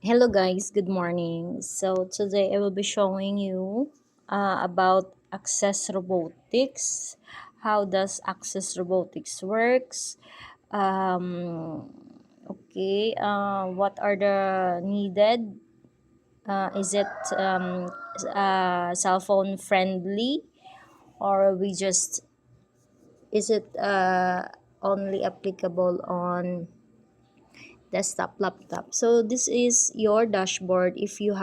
Hello guys, good morning. So today I will be showing you about Access Robotics. How does Access Robotics works? Um, what are the needed? Is it cell phone friendly, or we just is it only applicable on desktop laptop? So this is your dashboard if you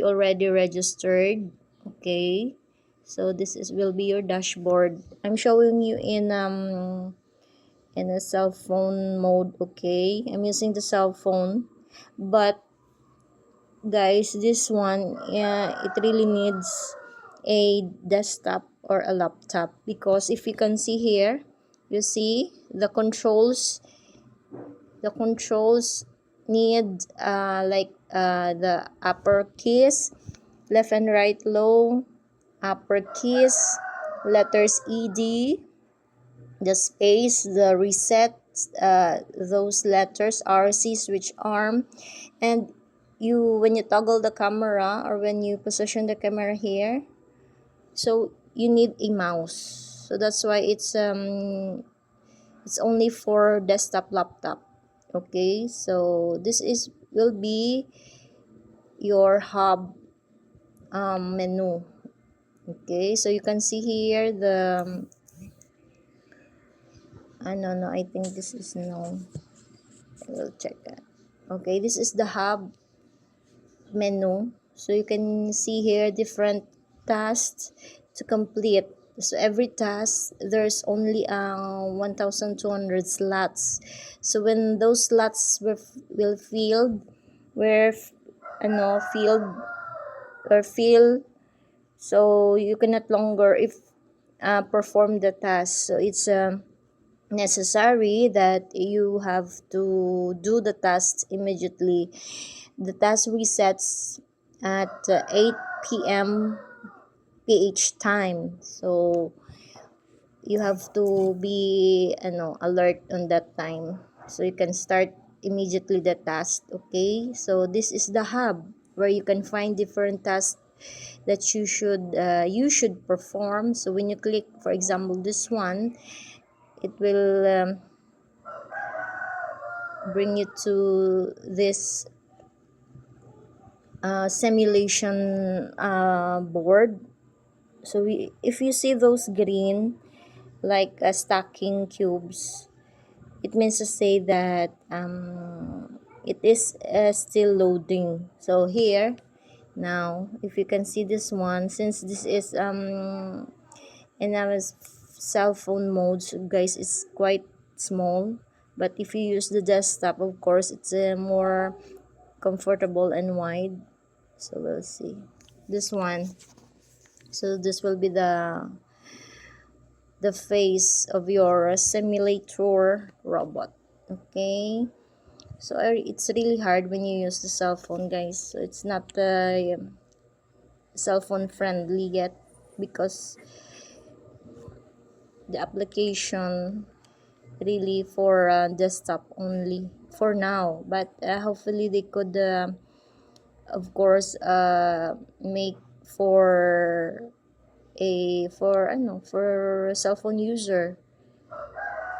already registered. Okay, so this is will be your dashboard. I'm showing you in a cell phone mode. Okay, I'm using the cell phone, but guys, this one, it really needs a desktop or a laptop, because if you can see here, you see the controls need the upper keys, left and right low, upper keys, letters ED, the space, the reset, those letters RC, switch arm, and when you toggle the camera or when you position the camera here, so you need a mouse. So that's why it's only for desktop laptop. Okay, so this is will be your hub menu. Okay, so you can see here the no, I think this is no. I will check that. Okay, this is the hub menu. So you can see here different tasks to complete. So every task there's only 1200 slots. So when those slots will filled, where filled or fill, so you cannot longer if perform the task. So it's necessary that you have to do the task immediately. The task resets at 8 p.m. PH time. So you have to be alert on that time, so you can start immediately the task. Okay, so this is the hub where you can find different tasks that you should perform. So when you click, for example, this one, it will bring you to this simulation board. So if you see those green, like stacking cubes, it means to say that it is still loading. So here now, if you can see this one, since this is in our cell phone mode, so guys, it's quite small. But if you use the desktop, of course, it's more comfortable and wide. So we'll see this one. So this will be the face of your simulator robot. Okay, so it's really hard when you use the cell phone, guys. So it's not cell phone friendly yet, because the application really for desktop only for now. But hopefully they could of course make for for a cell phone user,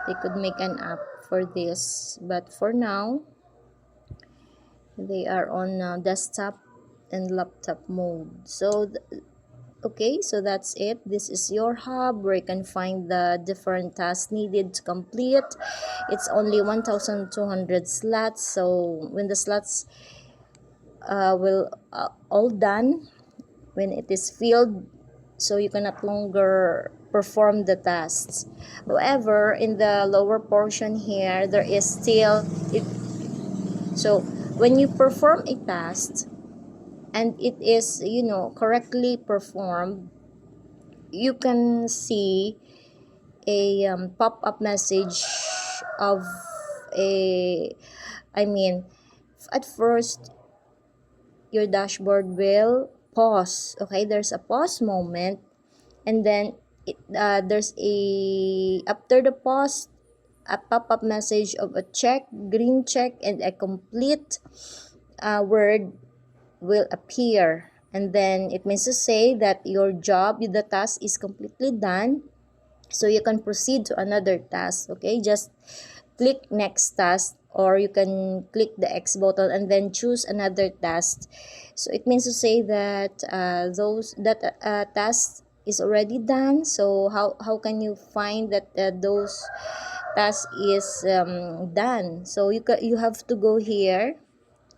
they could make an app for this. But for now, they are on desktop and laptop mode. So okay, so that's it. This is your hub where you can find the different tasks needed to complete. It's only 1200 slots. So when the slots will all done, when it is filled, so you cannot longer perform the tasks. However, in the lower portion here, there is still it. So when you perform a task and it is correctly performed, you can see a pop-up message of a I mean, at first your dashboard will pause. Okay, there's a pause moment, and then there's a after the pause, a pop-up message of a check, green check, and a complete word will appear. And then it means to say that your job, the task is completely done. So you can proceed to another task. Okay, just click next task, or you can click the X button and then choose another task. So it means to say that task is already done. So how can you find that those task is done? So you have to go here.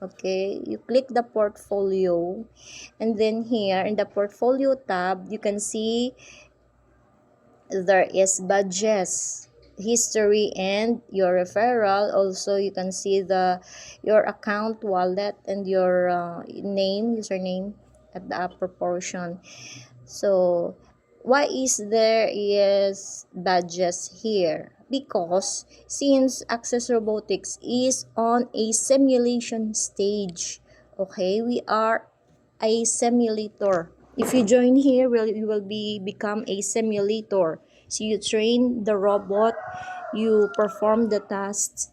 Okay, you click the portfolio, and then here in the portfolio tab you can see there is badges, history, and your referral. Also you can see your account, wallet, and your username at the upper portion. So why is there is badges here? Because since Access Robotics is on a simulation stage, okay, we are a simulator. If you join here, you will become a simulator. So you train the robot, you perform the tasks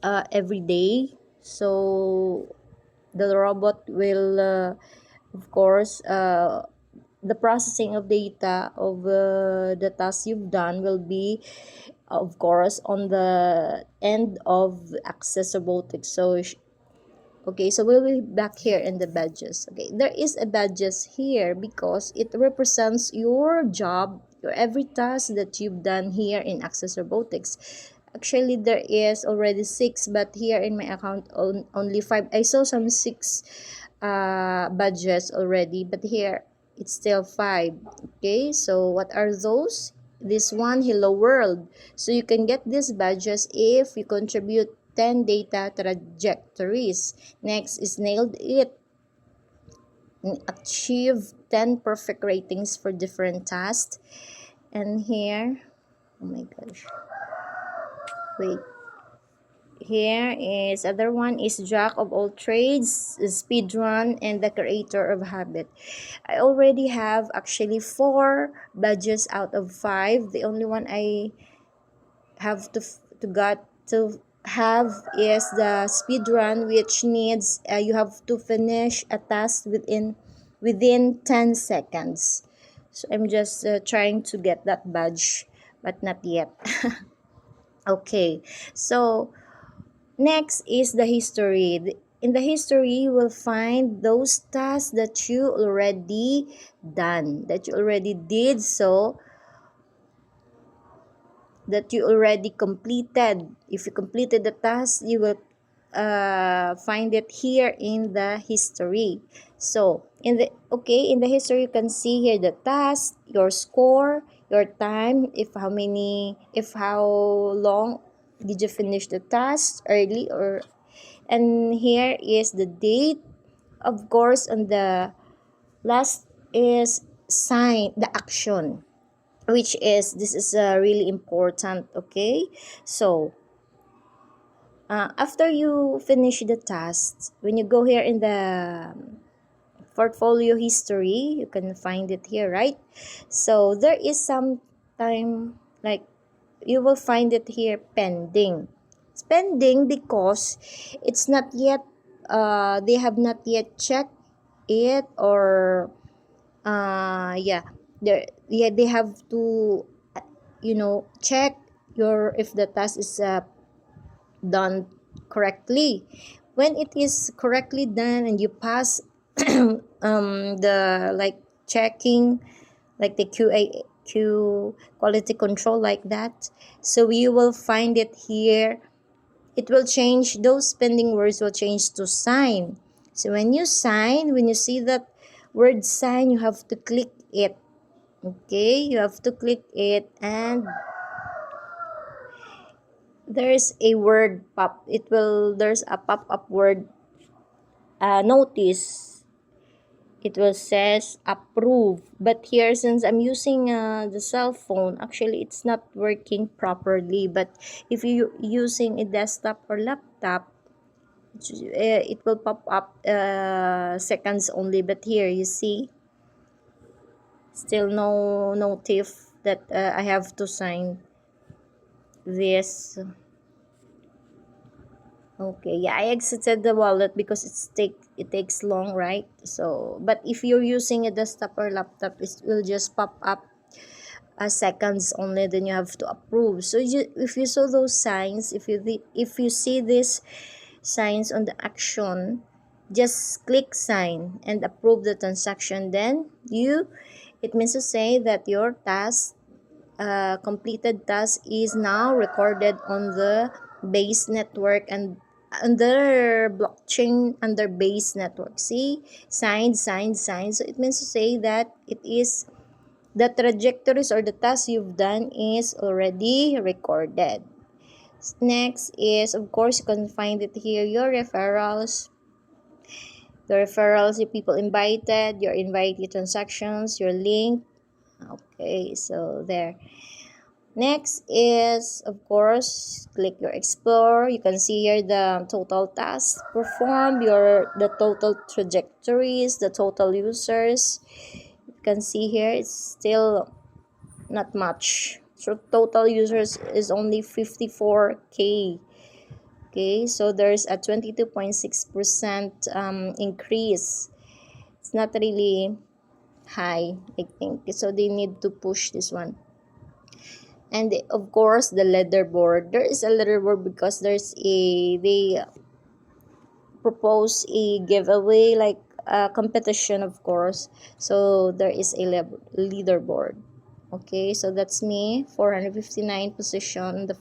every day. So the robot will, of course, the processing of data of the tasks you've done will be, of course, on the end of Access Robotics. So okay, so we'll be back here in the badges. Okay, there is a badges here because it represents your job, your every task that you've done here in Access Robotics. Actually, there is already 6, but here in my account only 5. I saw some 6 badges already, but here it's still 5. Okay, so what are those? This one, Hello World. So you can get these badges if you contribute 10 data trajectories. Next is Nailed It. Achieve 10 perfect ratings for different tasks. And here, oh my gosh, wait. Here is other one is Jack of all trades, speedrun, and the creator of habit. I already have actually 4 badges out of 5. The only one I have to have is the speed run, which needs you have to finish a task within 10 seconds. So I'm just trying to get that badge, but not yet. Okay, so next is the history. In the history, you will find those tasks that you already done, that you already did. So that you already completed. If you completed the task, you will find it here in the history. So in the history, you can see here the task, your score, your time, if how long did you finish the task, early or, and here is the date. Of course, on the last is sign the action, which is this is really important. Okay, so after you finish the tasks, when you go here in the portfolio history, you can find it here, right? So there is some time, like you will find it here pending. It's pending because it's not yet they have not yet checked it, or they have to check your if the task is done correctly. When it is correctly done and you pass the like checking, like the q quality control, like that, so you will find it here. It will change, those pending words will change to sign. So when you sign, when you see that word sign, you have to click it. Okay, you have to click it, and there's a word there's a pop-up word notice. It will says approve, but here, since I'm using the cell phone, actually it's not working properly. But if you're using a desktop or laptop, it will pop up seconds only. But here you see, still no notif that I have to sign. this. Okay, yeah, I exited the wallet because it takes long, right? So, but if you're using a desktop or laptop, it will just pop up seconds only. Then you have to approve. So if you saw those signs, if you see these signs on the action, just click sign and approve the transaction. Then it means to say that your task, completed task, is now recorded on the base network and under blockchain under base network. See, signed. So it means to say that it is the trajectories or the task you've done is already recorded. Next is, of course, you can find it here, your referrals. The referrals, your people invited, your invitee transactions, your link. Okay, so there. Next is, of course, click your explore. You can see here the total tasks performed, the total trajectories, the total users. You can see here it's still not much. So total users is only 54K. Okay, so there's a 22.6% increase. It's not really high, I think. So they need to push this one. And of course, the leaderboard. There is a leaderboard because they propose a giveaway, like a competition, of course. So there is a leaderboard. Okay, so that's me, 459 position, the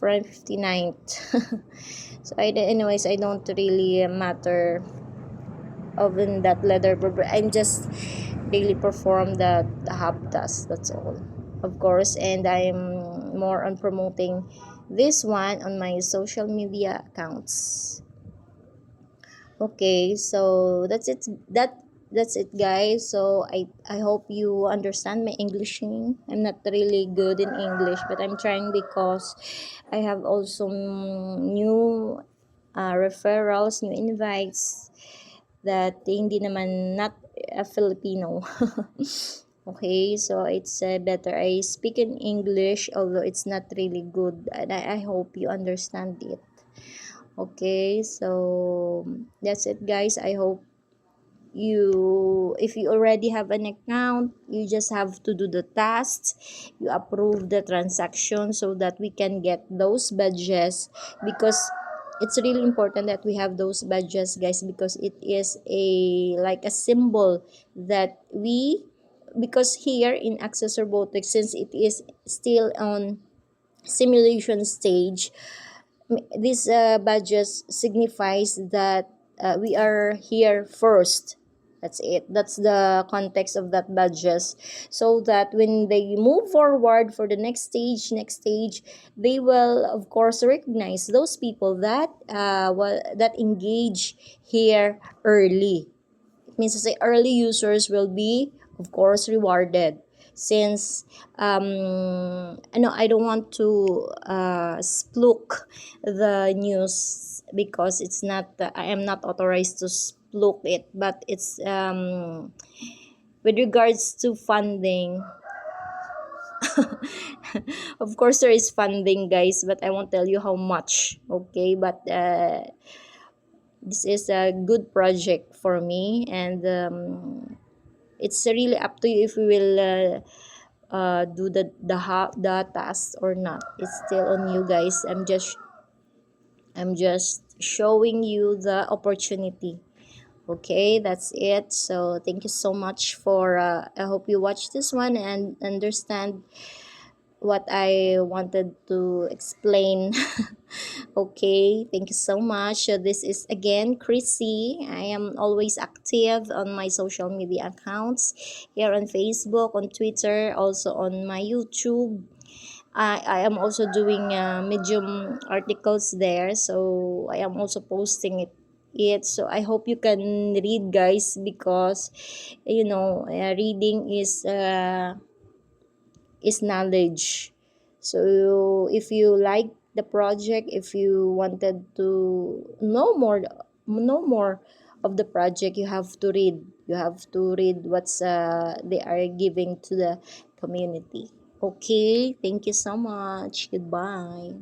459th. So anyways, I don't really matter of in that leaderboard, but I'm just really perform the hub task, that's all, of course. And I'm more on promoting this one on my social media accounts. Okay, so that's it, guys. So I hope you understand my Englishing. I'm not really good in English, but I'm trying because I have also new referrals, new invites that hindi naman not a Filipino. Okay, so it's better I speak in English, although it's not really good, and I hope you understand it. Okay, so that's it, guys. I hope if you already have an account, you just have to do the tasks, you approve the transaction so that we can get those badges, because it's really important that we have those badges, guys, because it is like a symbol that because here in Access Robotics, since it is still on simulation stage, this badges signifies that we are here first. That's it. That's the context of that badges. So that when they move forward for the next stage, they will of course recognize those people that that engage here early. It means to say early users will be of course rewarded, since I don't want to splook the news, because it's not I am not authorized to splook it, but it's with regards to funding. Of course there is funding, guys, but I won't tell you how much. Okay, but this is a good project for me, and it's really up to you if we will do the task or not. It's still on you, guys. I'm just showing you the opportunity. Okay, that's it. So thank you so much for I hope you watch this one and understand what I wanted to explain. Okay, thank you so much. So this is again Chrissy. I am always active on my social media accounts here on Facebook, on Twitter, also on my YouTube. I am also doing Medium articles there, so I am also posting it. So I hope you can read, guys, because reading is knowledge. So if you like the project, if you wanted to know more of the project, you have to read. You have to read what's they are giving to the community. Okay, thank you so much. Goodbye.